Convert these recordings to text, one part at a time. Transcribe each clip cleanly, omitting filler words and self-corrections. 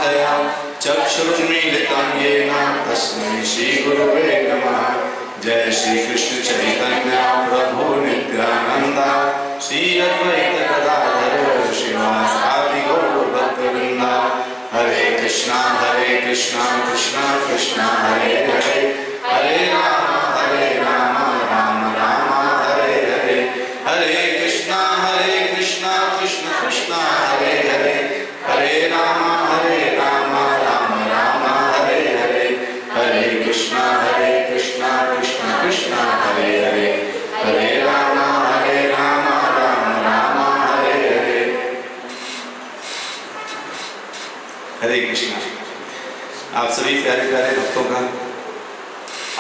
महादया चक्षुरुन्मीलितं येन तस्मै श्रीगुरुवे नमः। जय श्री कृष्ण चैतन्य प्रभु नित्यानंद श्री अद्वैत गदाधर श्रीवासादि गौर भक्तवृंद। हरे कृष्णा कृष्णा कृष्णा हरे हरे, हरे राम राम राम हरे हरे। हरे कृष्णा कृष्णा कृष्णा हरे हरे, हरे राम राम राम हरे हरे। हरे कृष्णा कृष्णा कृष्णा हरे हरे, हरे राम राम राम हरे हरे। हरे कृष्णा। आप सभी प्यारे प्यारे भक्तों का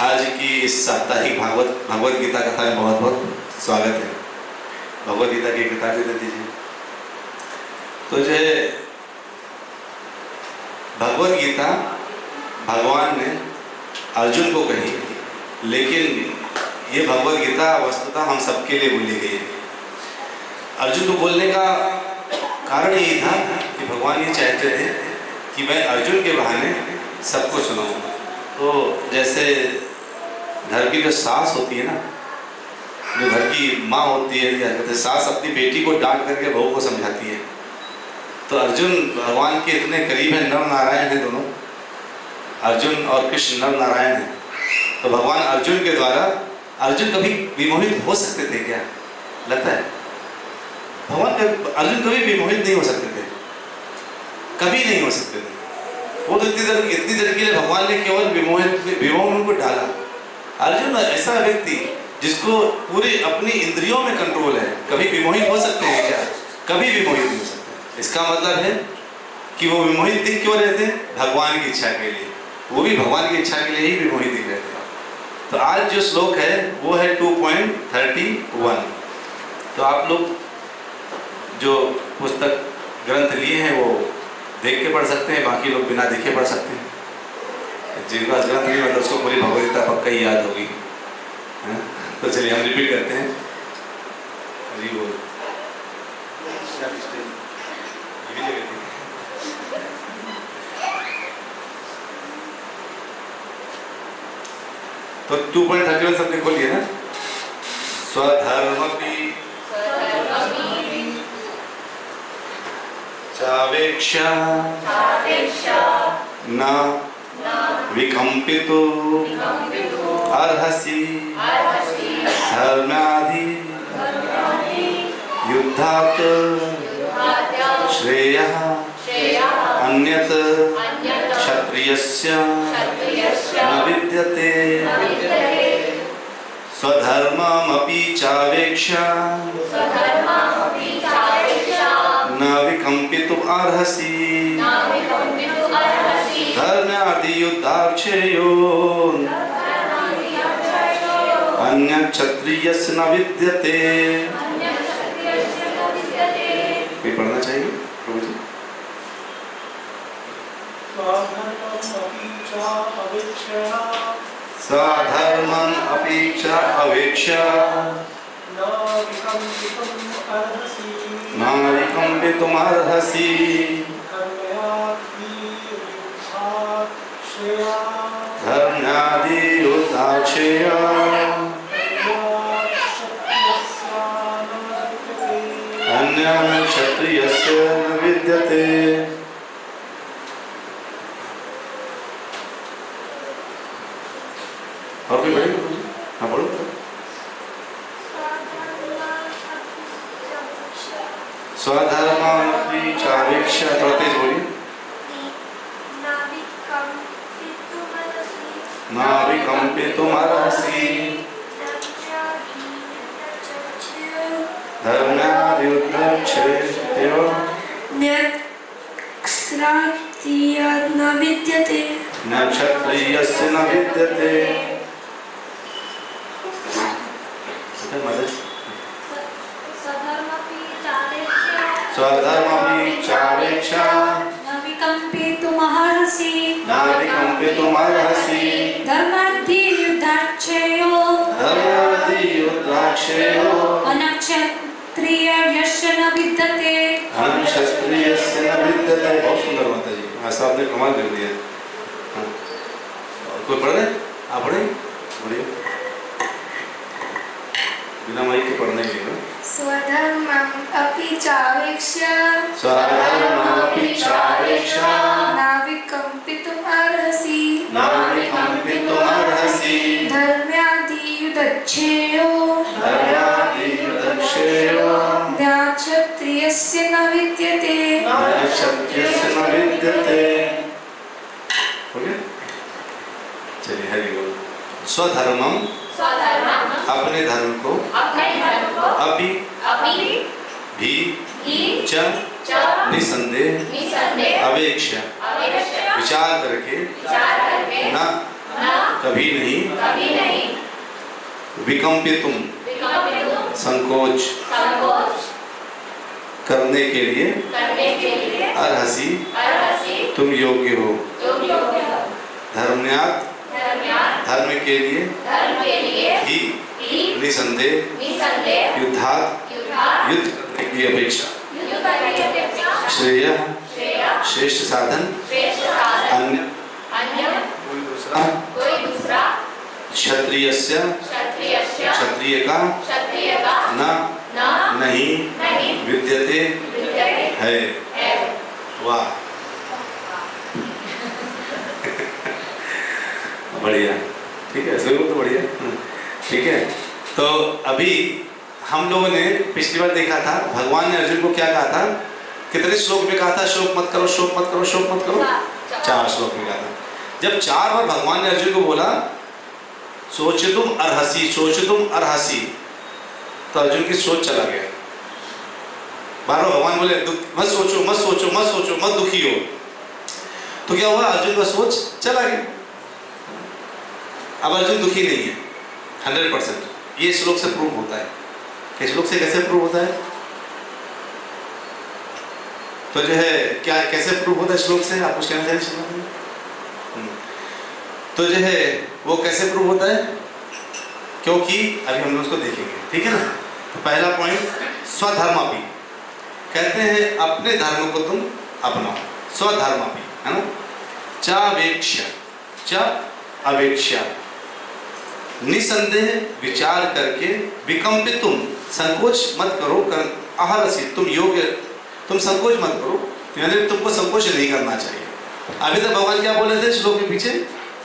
आज की इस साप्ताहिक भगवत गीता कथा में बहुत बहुत स्वागत है। भगवत गीता की किताब भी दे दीजिए। तो जो भगवत गीता भगवान ने अर्जुन को कही, लेकिन ये भगवत गीता वस्तुतः हम सबके लिए बोली गई है। अर्जुन को बोलने का कारण यही था कि भगवान ये चाहते थे कि मैं अर्जुन के बहाने सबको सुनाऊं। तो जैसे घर की जो सास होती है ना, जो घर की माँ होती है, या सास अपनी बेटी को डांट करके बहू को समझाती है, तो अर्जुन भगवान के इतने करीब है, नर नारायण है दोनों, अर्जुन और कृष्ण नर नारायण है। तो भगवान अर्जुन के द्वारा, अर्जुन कभी विमोहित हो सकते थे क्या? लगता है भगवान अर्जुन कभी विमोहित नहीं हो सकते थे, कभी नहीं हो सकते थे। वो तो इतनी देर के लिए भगवान ने केवल विमोह उनको डाला। अर्जुन ऐसा व्यक्ति जिसको पूरी अपनी इंद्रियों में कंट्रोल है, कभी विमोहित हो सकते हैं क्या? कभी विमोहित नहीं हो सकते। इसका मतलब है कि वो विमोहित दिख क्यों रहे थे? भगवान की इच्छा के लिए। वो भी भगवान की इच्छा के लिए ही विमोहित दिख रहे थे। तो आज जो श्लोक है वो है 2.31। तो आप लोग जो पुस्तक ग्रंथ लिए हैं वो देख के पढ़ सकते हैं, बाकी लोग बिना देखे पढ़ सकते हैं। जिनके पास ग्रंथ नहीं मतलब उसको पूरी भगवद गीता पक्का ही याद होगी। तो चलिए हम रिपीट करते हैं। हरि बोल। तो 2.31 सबने खोल लिया ना? स्वधर्मपि चावेक्षा न विकम्पितो अर्हसि धर्मादि युद्धात् श्रेयः अन्यत् क्षत्रियस्य न विद्यते। स्वधर्ममपि चावेक्षा न विकम्पितुम् अर्हसि धर्मादि युद्धाक्षयो अन्यत् क्षत्रियस्य न विद्यते। ये पढ़ना चाहिए प्रभु जी। स्वधर्मम् अपि च अवेक्ष्य न विकम्पितुम् अर्हसि धर्मादि युद्धाक्षय अन्यत् क्षत्रियस्य न विद्यते। और कोई पढ़ेगा? हाँ पढ़ो। स्वधर्ममपि चावेक्ष्य, थोड़ा तेज बोलिए। न विकम्पितुम् अर्हसि धर्मादि युद्धाक्षयो न विद्यते न क्षत्रियस्य न विद्यते। स्वधर्ममपि चावेक्षा न विकम्पितुम् अर्हसि धर्मादि युद्धाक्षयो अनक्षत्रियस्य न विद्यते। बहुत सुंदर माता जी। भाई साहब ने कमाल कर दिया। हाँ। कोई पढ़ रहे? आप पढ़े? पढ़िए बिना माइक के पढ़ने के लिए। स्वधर्मं अपि चावेक्ष्य स्वधर्ममपि चावेक्ष्य नाविकम्पितुमर्हसि नाविकम्पितुमर्हसि धर्म्याधियुदच्छेयो धर्म्याधियुदच्छेयो ज्ञाक्षत्रियस्य न विद्यते क्षत्रियस्य न विद्यते। हो गया? चलिए हरि बोल। स्वधर्मम अपने धर्म को अभी भी च निसंदेह अवेक्षा विचार करके न कभी नहीं विकम्पितुम संकोच करने के लिए अर्हसि तुम योग्य हो। धर्म्यात् धर्म के लिए ही निसंदेह युद्धात् युद्ध करने की अपेक्षा श्रेय श्रेष्ठ साधन अन्य कोई दूसरा क्षत्रियस्य क्षत्रिय का न नहीं विद्यते है। वाह बढ़िया, ठीक है, सही तो बढ़िया, ठीक है। तो अभी हम लोगों ने पिछली बार देखा था भगवान ने अर्जुन को क्या कहा था, कितने श्लोक में कहा था शोक मत करो, शोक मत करो, शोक मत करो? 4 श्लोक में कहा था। जब 4 बार भगवान ने अर्जुन को बोला सोचितुम अर्हसि, सोचितुम अर्हसि, तो अर्जुन की सोच चला गया। बार बार भगवान बोले मत सोचो, मत सोचो, मत सोचो, मत दुखी हो। तो क्या हुआ, अर्जुन का सोच चला गया। अब अर्जुन दुखी नहीं है 100%। ये श्लोक से प्रूव होता है। इस श्लोक से कैसे प्रूव होता है? तो जो है क्या कैसे प्रूव होता है श्लोक से, आप कुछ कहना चाहिए श्लोक में? तो जो है वो कैसे प्रूव होता है, क्योंकि अभी हम लोग उसको देखेंगे, ठीक है ना। तो पहला पॉइंट स्वधर्मापि, कहते हैं अपने धर्म को तुम अपनाओ। स्वधर्मापि है ना। चावेक्ष्य, च अवेक्षा, निसंदेह विचार करके, विकम्पितुम संकोच मत करो, अर्हसि तुम योग्य, तुम संकोच मत करो, यानी तुमको संकोच नहीं करना चाहिए। अभी तक भगवान क्या बोल रहे थे श्लोक के पीछे,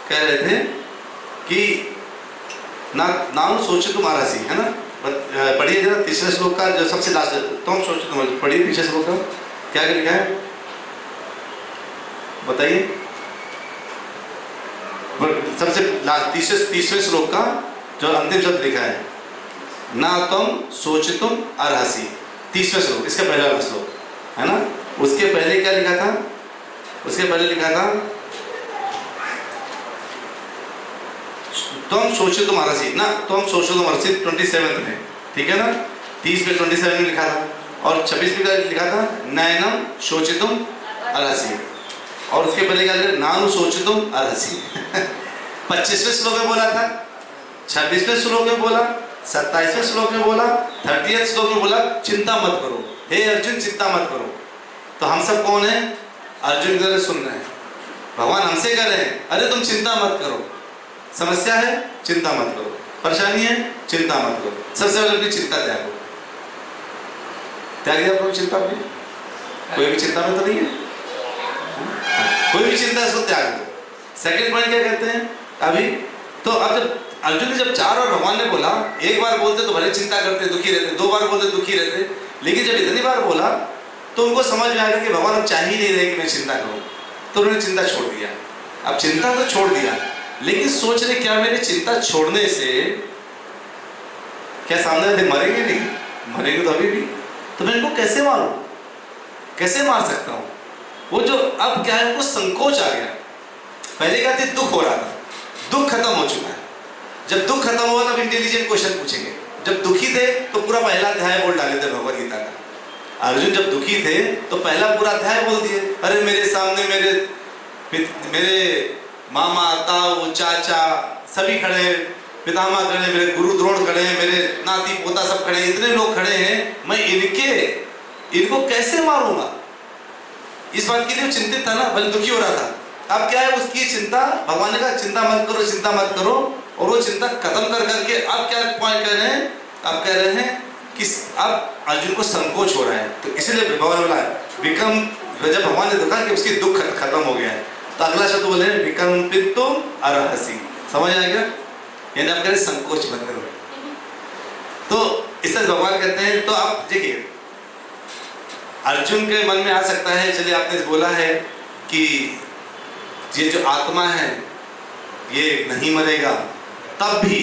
कह रहे थे कि नाम सोचे तुम अर्हसि, है ना। पढ़िए जरा तीसरे श्लोक का जो सबसे लास्ट, तुम सोचो तुम, पढ़िए पीछे श्लोक का क्या लिखा है बताइए। सबसे लास्ट तीसरे श्लोक का जो अंतिम शब्द लिखा है, ना तुम सोचितुम अर्हसि, तीसरा श्लोक, इसका पहला श्लोक है ना। उसके पहले क्या लिखा था, उसके पहले लिखा था तुम सोचितुम अर्हसि, ना तुम सोचितुम अर्हसि 27 में, ठीक है ना। 30 में 27 में लिखा था, और 26 में लिखा था नैनम सोचितुम अर्हसि, और उसके पहले क्या लिखा, नानु सोचितुम अर्हसि। 25वें श्लोक में बोला था, 26वें श्लोक में बोला, 27वें श्लोक में बोला, 30वें श्लोक में बोला चिंता मत करो, हे अर्जुन चिंता मत करो। तो हम सब कौन है, अर्जुन की तरह सुन रहे हैं। भगवान हमसे कह रहे हैं अरे तुम चिंता मत करो, समस्या है चिंता मत करो, परेशानी है चिंता मत करो, सबसे पहले अपनी चिंता त्यागो। त्याग दिया अपनी चिंता अपनी, कोई भी चिंता में तो नहीं है, कोई भी चिंता इसको त्याग दो। सेकंड पॉइंट क्या कहते हैं अभी, तो अब जब अर्जुन ने जब 4 बार भगवान ने बोला, एक बार बोलते तो भले चिंता करते दुखी रहते, 2 बार बोलते दुखी रहते, लेकिन जब इतनी बार बोला तो उनको समझ में आया कि भगवान अब चाह ही नहीं रहे कि मैं चिंता करूं, तो उन्होंने चिंता छोड़ दिया। अब चिंता तो छोड़ दिया, लेकिन सोच रहे क्या मेरी चिंता छोड़ने से क्या सामने वाले मरेंगे नहीं, मरेंगे तो अभी भी, तो मैं इनको कैसे मारूं, कैसे मार सकता हूं। वो जो अब क्या है उनको संकोच आ गया। पहले क्या थी, दुख हो रहा था, दुख खत्म हो चुका है। जब दुख खत्म हुआ तब इंटेलिजेंट क्वेश्चन पूछेंगे। जब दुखी थे तो पूरा पहला अध्याय बोल डाले थे भगवद गीता का। अर्जुन जब दुखी थे तो पहला पूरा अध्याय बोल दिए, अरे मेरे सामने मेरे मामा ताऊ चाचा सभी खड़े हैं, पितामह खड़े हैं, मेरे गुरु द्रोण खड़े हैं, मेरे नाती पोता सब खड़े हैं, इतने लोग खड़े हैं, मैं इनको कैसे मारूंगा। इस बात के लिए वो चिंतित था ना, बल्कि दुखी हो रहा था। अब क्या है उसकी चिंता, भगवान ने कहा चिंता मत करो, चिंता मत करो, और वो चिंता खत्म कर करके अब क्या पॉइंट कर रहे हैं, अब कह रहे हैं कि अब अर्जुन को संकोच हो रहा है। तो इसीलिए भगवान बोला विक्रम, जब भगवान ने देखा कि उसकी दुख खत्म हो गया है, तो अगला शब्द बोले विकंपित तुम अरहसी। समझ आ गया? यानी आप कह रहे संकोच मत करो। तो इस तरह भगवान कहते हैं, तो आप देखिए अर्जुन के मन में आ सकता है, चलिए आपने बोला है कि ये जो आत्मा है ये नहीं मरेगा, तब भी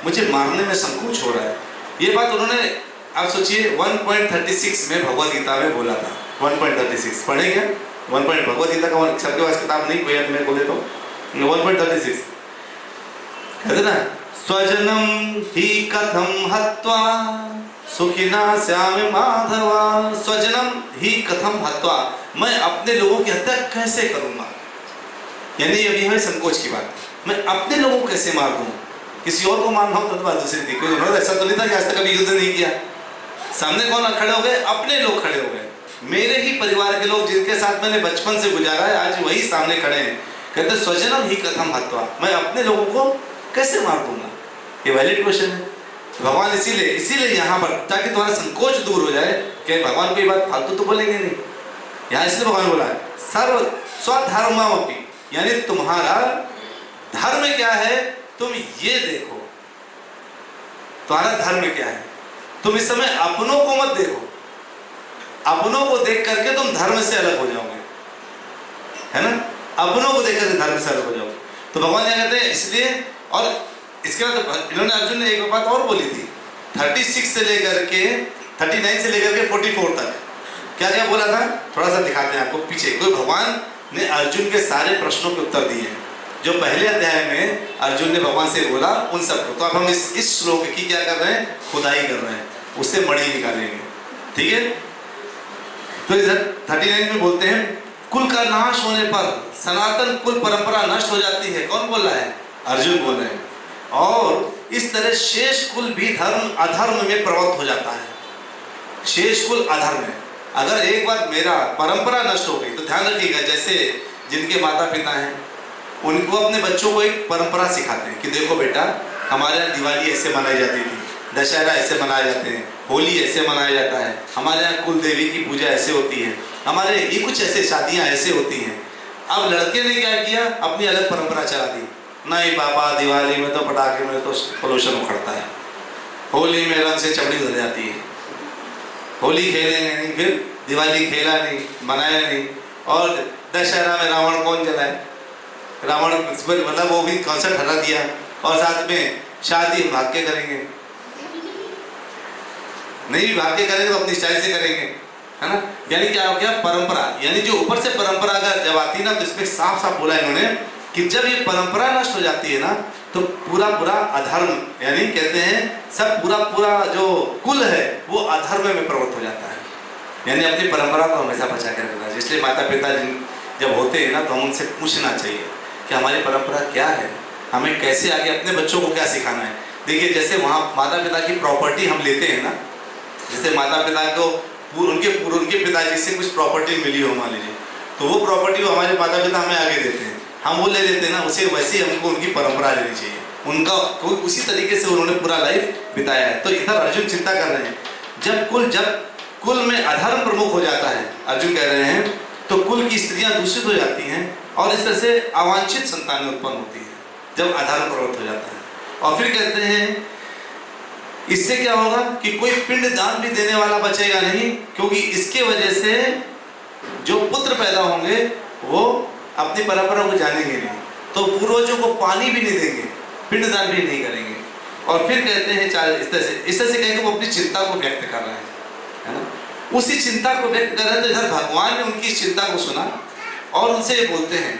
मुझे मारने में संकोच हो रहा है। ये बात उन्होंने, आप सोचिए 1.36 में भगवद गीता में बोला था। 1.36 पढ़े क्या? भगवद गीता का सबके पास किताब नहीं, कोई में बोले तो 1.36 कहते ना, स्वजनम ही कथम हत्वा सुखिना श्याम माधवा। स्वजनम ही कथम हत्वा, मैं अपने लोगों की हत्या कैसे करूंगा? यानी अभी है संकोच की बात, मैं अपने लोगों को कैसे मार दूं? किसी और को मारना हो तो बात दूसरी थी, कोई उन्होंने ऐसा तो नहीं था कि आज तक कभी युद्ध नहीं किया। सामने कौन खड़े हो गए? अपने लोग खड़े हो गए, मेरे ही परिवार के लोग जिनके साथ मैंने बचपन से गुजारा है, आज वही सामने खड़े हैं। कहते स्वजनम ही कथम हत्वा, मैं अपने लोगों को कैसे मार दूंगा? ये वैलिड क्वेश्चन है। भगवान इसीलिए यहाँ पर, ताकि तुम्हारा संकोच दूर हो जाए कि भगवान को ये बात फालतू तो बोलेंगे नहीं, यहाँ इसलिए भगवान बोला है सर्व स्वधर्मावपि, यानी तुम्हारा धर्म क्या है तुम ये देखो, तुम्हारा धर्म क्या है। तुम इस समय अपनों को मत देखो, अपनों को देख करके तुम धर्म से अलग हो जाओगे, है ना? अपनों को देख करके धर्म से अलग हो जाओगे। तो भगवान क्या कहते हैं इसलिए, और इसके बाद इन्होंने, अर्जुन ने एक बात और बोली थी 36 से लेकर के 39 से लेकर के 44 तक क्या क्या बोला था, थोड़ा सा दिखाते हैं आपको पीछे। कोई भगवान ने अर्जुन के सारे प्रश्नों के उत्तर दिए हैं जो पहले अध्याय में अर्जुन ने भगवान से बोला उन सबको। तो अब हम इस श्लोक की क्या कर रहे हैं, खुदाई कर रहे हैं, उससे मणि निकालेंगे, ठीक है? तो इधर 39 में बोलते हैं कुल का नाश होने पर सनातन कुल परंपरा नष्ट हो जाती है। कौन बोल रहा है? अर्जुन बोल रहे हैं। और इस तरह शेष कुल भी धर्म अधर्म में प्रवृत्त हो जाता है। शेष कुल अधर्म है। अगर एक बार मेरा परंपरा नष्ट हो गई तो ध्यान रखिएगा, जैसे जिनके माता पिता हैं उनको अपने बच्चों को एक परंपरा सिखाते हैं कि देखो बेटा, हमारे यहाँ दिवाली ऐसे मनाई जाती थी, दशहरा ऐसे मनाए जाते हैं, होली ऐसे मनाया जाता है, हमारे यहाँ कुल देवी की पूजा ऐसे होती है, हमारे ये कुछ ऐसे शादियाँ ऐसे होती हैं। अब लड़के ने क्या किया, अपनी अलग परंपरा चला दी। नहीं पापा, दिवाली में तो पटाखे में तो पोल्यूशन उखड़ता है, होली में रंग से चमड़ी धुल जाती है, होली खेलेंगे नहीं, फिर दिवाली खेला नहीं, मनाया नहीं, और दशहरा में रावण कौन जलाए, रावण मतलब वो भी कॉन्सेप्ट हटा दिया, और साथ में शादी भाग के करेंगे, नहीं भी भाग के करेंगे तो अपनी स्टाइल से करेंगे, है ना? यानी क्या हो गया, परंपरा। यानी जो ऊपर से परंपरा अगर जब आती ना, तो इसमें साफ साफ बोला इन्होंने कि जब ये परंपरा नष्ट हो जाती है ना, तो पूरा अधर्म, यानी कहते हैं सब पूरा जो कुल है वो अधर्म में प्रवृत्त हो जाता है। यानी अपनी परंपरा को हमेशा बचा के रखना है। इसलिए माता पिता जब होते हैं ना, तो हम उनसे पूछना चाहिए कि हमारी परंपरा क्या है, हमें कैसे आगे अपने बच्चों को क्या सिखाना है। देखिए जैसे वहाँ माता पिता की प्रॉपर्टी हम लेते हैं ना, जैसे माता पिता को उनके पिताजी से कुछ प्रॉपर्टी मिली हो मान लीजिए, तो वो प्रॉपर्टी वो हमारे माता पिता हमें आगे देते हैं, हम वो ले लेते हैं ना, उसे वैसे ही हमको उनकी परंपरा लेनी चाहिए। उनका कोई उसी तरीके से उन्होंने पूरा लाइफ बिताया है। तो इधर अर्जुन चिंता कर रहे हैं, जब कुल में अधर्म प्रमुख हो जाता है, अर्जुन कह रहे हैं, तो कुल की स्त्रियां दूषित हो जाती हैं और इस तरह से अवांछित संतानें उत्पन्न होती हैं जब अधर्म प्रवृत्त हो जाता है। और फिर कहते हैं इससे क्या होगा कि कोई पिंड दान भी देने वाला बचेगा नहीं, क्योंकि इसके वजह से जो पुत्र पैदा होंगे वो अपनी परंपरा को जानेंगे नहीं, तो पूर्वजों को पानी भी नहीं देंगे, पिंड दान भी नहीं करेंगे। और फिर कहते हैं इस तरह से कहेंगे वो अपनी चिंता को व्यक्त कर रहे हैं, है ना? उसी चिंता को व्यक्त कर रहे हैं। तो इधर भगवान ने उनकी चिंता को सुना और उनसे ये बोलते हैं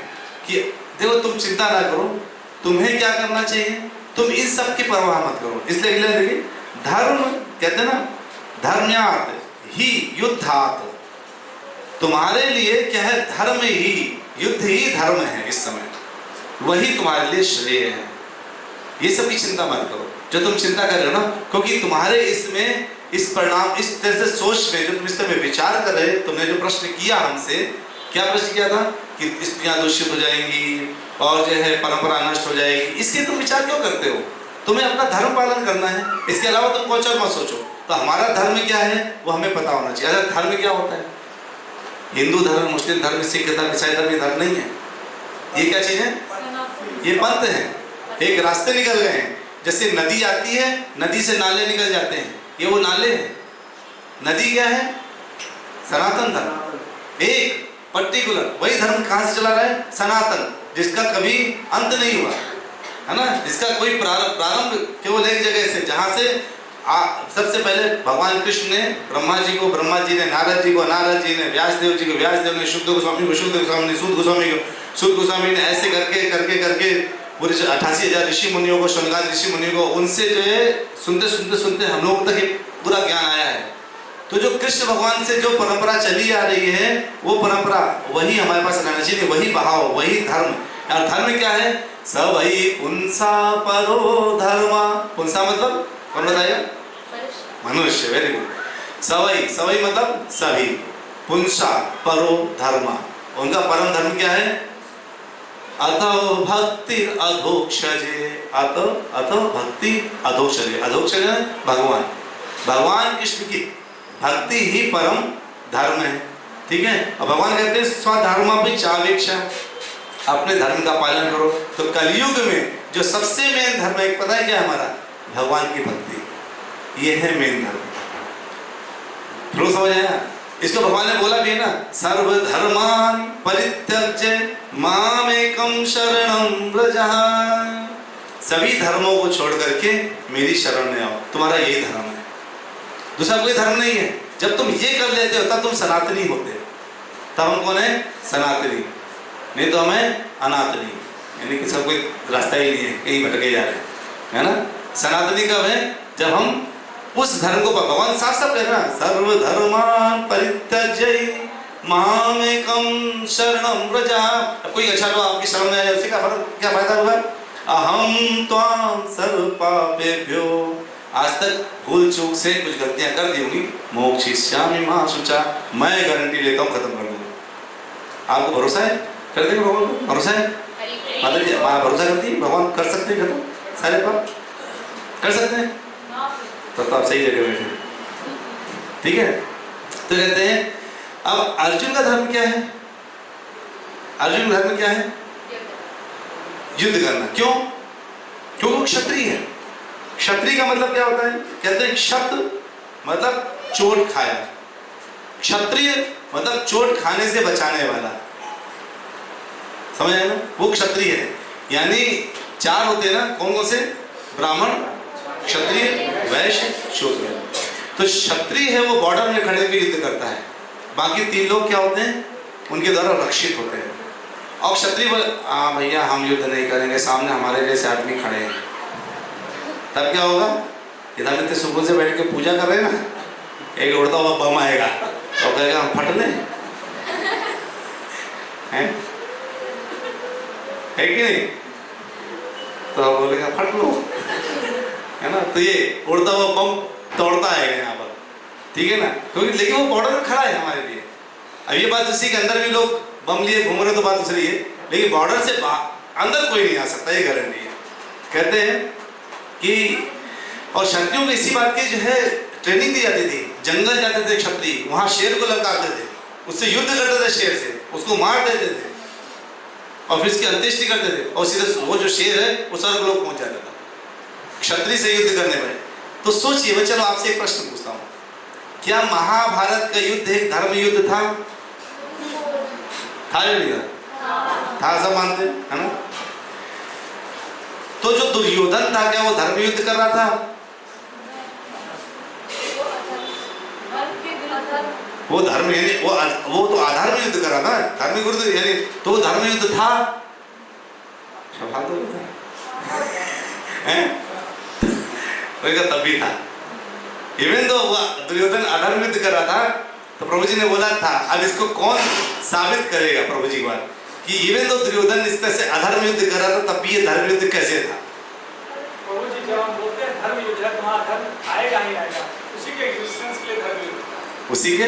कि देखो तुम चिंता ना करो, तुम्हें क्या करना चाहिए, तुम इन सब की परवाह मत करो। इसलिए अगले देखिए, धर्म कहते हैं ना, धर्म्यात् ही युद्धात्, तुम्हारे लिए क्या है, धर्म ही, युद्ध ही धर्म है इस समय, वही तुम्हारे लिए श्रेय है। ये सब की चिंता मत करो जो तुम चिंता कर रहे हो ना, क्योंकि तुम्हारे इसमें इस परिणाम, इस तरह से सोच में जो तुम इस तरह में विचार कर रहे, तुमने जो प्रश्न किया हमसे, क्या प्रश्न किया था कि स्त्रियां दूषित हो जाएंगी और जो है परंपरा नष्ट हो जाएगी, इसके तुम विचार क्यों करते हो? तुम्हें अपना धर्म पालन करना है, इसके अलावा तुम कुछ और मत सोचो। तो हमारा धर्म क्या है वो हमें पता होना चाहिए। अगर धर्म क्या होता है, हिंदू धर्म, मुस्लिम धर्म, सिख धर्म, ईसाई धर्म, ये धर्म नहीं है। ये क्या चीज है? ये पंथ है, एक रास्ते निकल गए हैं। जैसे नदी आती है, नदी से नाले निकल जाते हैं, ये वो नाले हैं। नदी क्या है? सनातन धर्म, एक पर्टिकुलर वही धर्म कहां से चला रहा है? सनातन, जिसका कभी अंत नहीं हुआ है ना, जिसका कोई प्रारंभ केवल एक जगह से, जहां से सबसे पहले भगवान कृष्ण ने ब्रह्मा जी को, ब्रह्मा जी ने नारद जी को, नारद जी ने व्यासदेव जी को, व्यासदेव ने शुद्ध गोस्वामी को, शुद्ध गोस्वामी ने सूत गोस्वामी को, सूत गोस्वामी ने ऐसे करके करके करके पूरे 88,000 ऋषि मुनियों को, शौनकादि ऋषि मुनियों को, उनसे जो है सुनते सुनते सुनते हम लोग तक पूरा ज्ञान आया है। तो जो कृष्ण भगवान से जो परंपरा चली आ रही है, वो परंपरा वही हमारे पास रहना चाहिए, वही भाव, वही धर्म। और धर्म क्या है? सबई पुंसा परो धर्मा। पुंसा मतलब कौन बताएगा? मनुष्य। Very good. सवई, सवई मतलब सभी, पुंसा परो धर्मा, उनका परम धर्म क्या है? अतो भक्ति अधोक्षजे, अतो भक्ति अधोक्षजे। अधोक्षजे भगवान, भगवान कृष्ण की भक्ति ही परम धर्म है। ठीक है। और भगवान कहते हैं स्वधर्म भी चावेक्षा, अपने धर्म का पालन करो। तो कलयुग में जो सबसे मेन धर्म है, पता है क्या हमारा? भगवान की भक्ति, ये है मेन धर्म। फिर समझ आया? इसको भगवान ने बोला भी है ना, सर्वधर्मान परित्यज्य मामेकं शरणं व्रज। सभी धर्मों को छोड़ करके मेरी शरण में आओ, तुम्हारा यही धर्म है, दूसरा कोई धर्म नहीं है। जब तुम ये कर लेते हो तब तुम सनातनी होते हो। तब हम कौन है? सनातनी, नहीं तो हमें अनातनी, यानी कि सब कोई रास्ता ही नहीं है, कहीं भटके जा रहे हैं, है ना। सनातनी कब है? जब हम उस धर्म को, भगवान साफ साफ कह रहे हैं, सर्वधर्मान परित्यज्य मामेकं शरणं व्रज। कोई अच्छा तो आपकी शरण में आ जाए, उससे क्या फायदा होगा? अहम त्वां सर्व पापेभ्यो, आज तक भूल चूक से कुछ गलतियां कर दी होंगी, मोक्षयिष्यामि मा शुचा, मैं गारंटी लेता हूँ खत्म कर दूंगा। आपको भरोसा है? कर देंगे भगवान को भरोसा है? माता जी भरोसा करती है भगवान कर सकते हैं खत्म सारे पाप? कर सकते हैं? तो आप सही जगह बैठे। ठीक है। तो कहते हैं अब अर्जुन का धर्म क्या है? अर्जुन का धर्म क्या है? युद्ध करना। क्यों? क्योंकि वो क्षत्रिय है। क्षत्रिय का मतलब क्या होता है? कहते हैं क्षत्र मतलब चोट खाया, क्षत्रिय मतलब चोट खाने से बचाने वाला। समझ आए ना? वो क्षत्रिय है। यानी चार होते हैं ना, कौन कौन से? ब्राह्मण, क्षत्रिय, वैश्य, शूद्र। तो क्षत्रिय है वो बॉर्डर में खड़े होकर युद्ध करता है, बाकी तीन लोग क्या होते हैं? उनके द्वारा रक्षित होते हैं। और क्षत्रिय हाँ भैया हम युद्ध नहीं करेंगे, सामने हमारे जैसे आदमी खड़े हैं। तब क्या होगा? इधर इतने सुकून से बैठ के पूजा कर रहे हैं ना, एक उड़ता हुआ बम आएगा और कहेगा हम फट लें, है कि नहीं? तो बोलेगा फट लो, है ना। तो ये उड़ता हुआ बम तोड़ता है यहाँ पर, ठीक है ना, क्योंकि लेकिन वो बॉर्डर में खड़ा है हमारे लिए। अब ये बात उसी के अंदर भी लोग बम लिए घूम रहे तो बात दूसरी है, लेकिन बॉर्डर से अंदर कोई नहीं आ सकता, ये गारंटी है। कहते हैं कि और क्षत्रियों को इसी बात की जो है ट्रेनिंग दी जाती थी। जंगल जाते थे क्षत्रिय, वहां शेर को ललकारते थे, उससे युद्ध करते थे, शेर से उसको मार देते थे और फिर इसकी अंत्येष्टि करते थे और सीधे वो जो शेर है वो स्वर्ग लोक पहुंच जाता था क्षत्रिय से युद्ध करने पर। तो सोचिए, मैं चलो आपसे एक प्रश्न पूछता हूँ, क्या महाभारत का युद्ध एक धर्म युद्ध था? था या नहीं था? सब मानते है ना। तो जो दुर्योधन था क्या वो धर्म युद्ध कर रहा था? वो धर्म यानी वो तो अधर्म युद्ध कर रहा था, धर्म युद्ध यानी तो वो धर्म युद्ध था। तब भी था, इवन तो दुर्योधन अधर्म युद्ध कर रहा था, तो प्रभु जी ने बोला था, अब इसको कौन साबित करेगा प्रभु जी की बात कि इवन तो दुर्योधन इस तरह से अधर्म युद्ध कर रहा था, तब भी ये धर्म युद्ध कैसे था? प्रभु जी जब हम बोलते हैं धर्म युद्ध है, तुम्हारा धर्म आएगा ही आएगा, उसी के एग्जिस्टेंस के लिए धर्म युद्ध, उसी के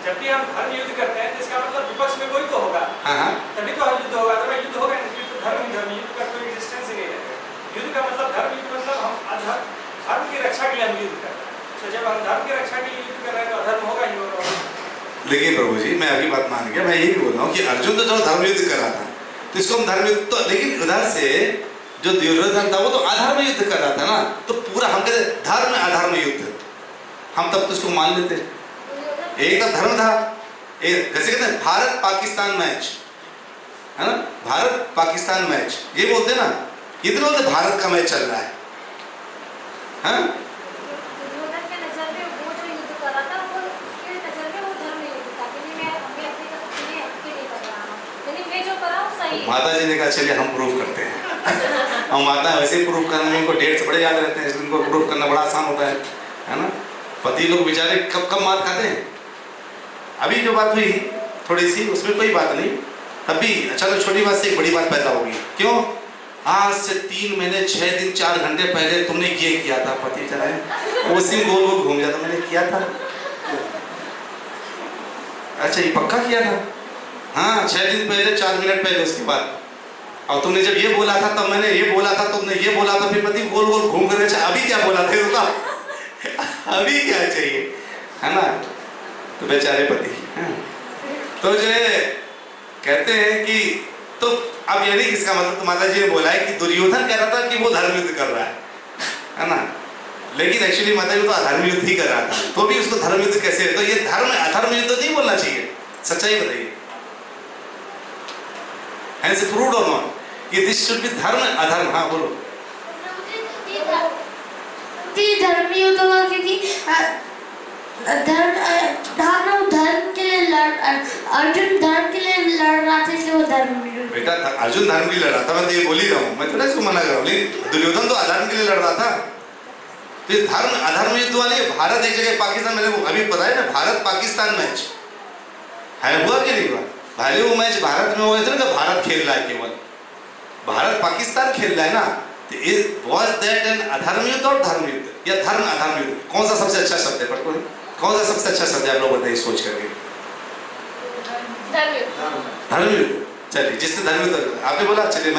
जब भी हम धर्म युद्ध करते हैं तो इसका मतलब विपक्ष में कोई तो होगा, हाँ हाँ तभी तो युद्ध होगा, तभी युद्ध होगा नहीं तो धर्म युद्ध का कोई एग्जिस्टेंस ही नहीं रहेगा। युद्ध का मतलब धर्म युद्ध मतलब हम धर्म की रक्षा के लिए हम युद्ध कर रहे हैं। तो जब हम धर्म की रक्षा के लिए युद्ध कर रहे हैं तो अधर्म होगा ही होगा। लेकिन प्रभु जी मैं अभी बात मान गया, मैं यही बोल रहा हूँ कि अर्जुन तो चलो धर्म युद्ध कर रहा था तो इसको हम धर्म युद्ध तो, लेकिन उधर से जो दुर्योधन था वो तो अधर्म युद्ध कर रहा था ना, तो पूरा हम कहते धर्म अधर्म युद्ध, हम तब तो उसको मान लेते। एक तो धर्म था, एक जैसे कहते हैं भारत पाकिस्तान मैच है ना, भारत पाकिस्तान मैच ये बोलते ना, ये तो बोलते भारत का मैच चल रहा है, हाँ? दुर्योधन के नजर में वो जो युद्ध कर रहा था वो उसके नजर में वो धर्म युद्ध था कि नहीं मैं अपने अपने नहीं कर रहा हूँ, लेकिन मैं जो कर रहा हूँ सही है। माता जी ने कहा चलिए हम प्रूफ करते हैं हम माता वैसे ही प्रूफ करने में उनको डेट से बड़े याद रहते हैं, इसलिए उनको प्रूफ करना बड़ा आसान होता है ना। पति लोग बेचारे कब कब मात खाते हैं। अभी जो बात हुई थोड़ी सी उसमें कोई बात नहीं, तब भी चलो छोटी बात से एक बड़ी बात पैदा होगी। क्यों? आज से 3 महीने 6 दिन 4 घंटे पहले तुमने ये किया था, पति चलाए उसी में गोल गोल घूम जाता, मैंने किया था। अच्छा ये पक्का किया था? हाँ 6 दिन पहले 4 मिनट पहले उसके बाद, और तुमने जब ये बोला था तब मैंने ये बोला था, तुमने ये बोला था, फिर पति गोल गोल घूम कर अच्छा अभी क्या बोला था उसका अभी क्या चाहिए, है ना। तो बेचारे पति तो जो है कहते हैं कि तो अब यानी इसका मतलब तो माता जी ने बोला है कि दुर्योधन कह रहा था कि वो धर्म युद्ध कर रहा है ना, लेकिन एक्चुअली माता जी तो अधर्म युद्ध ही कर रहा था, तो भी उसको धर्म युद्ध कैसे, तो ये धर्म अधर्म युद्ध नहीं बोलना चाहिए, सच्चाई बताइए। Hence proved or not कि this should be धर्म अधर्म। हाँ बोलो। धर्म युद्ध हुआ क्योंकि धर्म के लिए अर्जुन धर्म के लिए लड़ रहा था, इसलिए वो धर्म बेटा अर्जुन धर्म के लिए लड़ रहा था, मैं तो ये बोल ही रहा हूँ, मैं थोड़ा इसको मना कर रहा हूँ, लेकिन दुर्योधन तो अधर्म के लिए लड़ रहा था। तो धर्म अधर्म युद्ध वाली भारत एक जगह पाकिस्तान, मैंने अभी बताया ना भारत पाकिस्तान मैच है, हुआ कि नहीं हुआ? भाई वो मैच भारत में हुआ था ना, भारत खेल रहा है, केवल भारत पाकिस्तान खेल रहा है ना, तो वाज दैट एन अधर्म युद्ध और धर्म युद्ध या धर्म अधर्म युद्ध? कौन सा सबसे अच्छा शब्द है पटको, कौन सा सबसे अच्छा शब्द है आप लोग बताइए सोच करके। धर्म युद्ध। चलिए जिससे धर्म युद्ध आपने बोला, चलिए